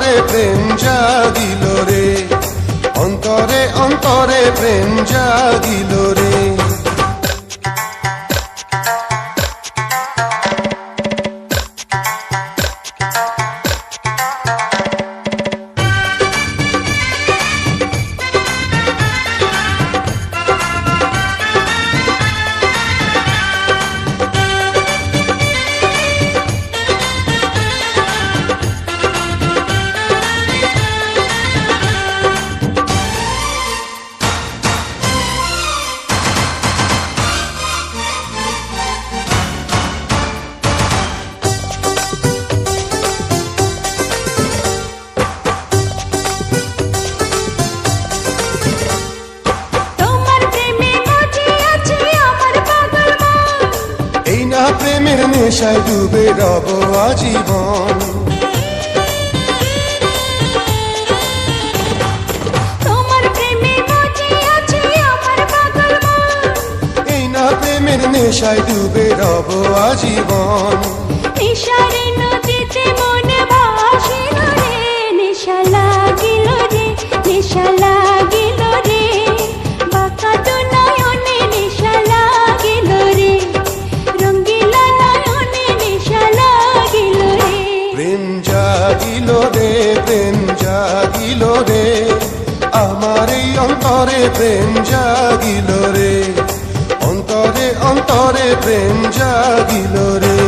অন্তরে প্রেম জাগিল রে, অন্তরে অন্তরে প্রেম জাগিল রে। প্রেমের নেশায় ডুবে রব আজীবন, তোমার প্রেমে মজে আছে আমার পাগল মন। এই না প্রেমের নেশায় ডুবে রব আজীবন। নেশারে নদীতে মন ভাসিল রে, নেশা লাগিল রে, নেশা লাগিল রে, বাঁকা তো নয়নে নেশা লাগিল রে, রঙ্গিলা নয়নে নেশা লাগিল রে। প্রেম জাগিল রে, প্রেম জাগিল রে, আমার এই অন্তরে প্রেম জাগিল রে, অন্তরে অন্তরে প্রেম জাগিল রে।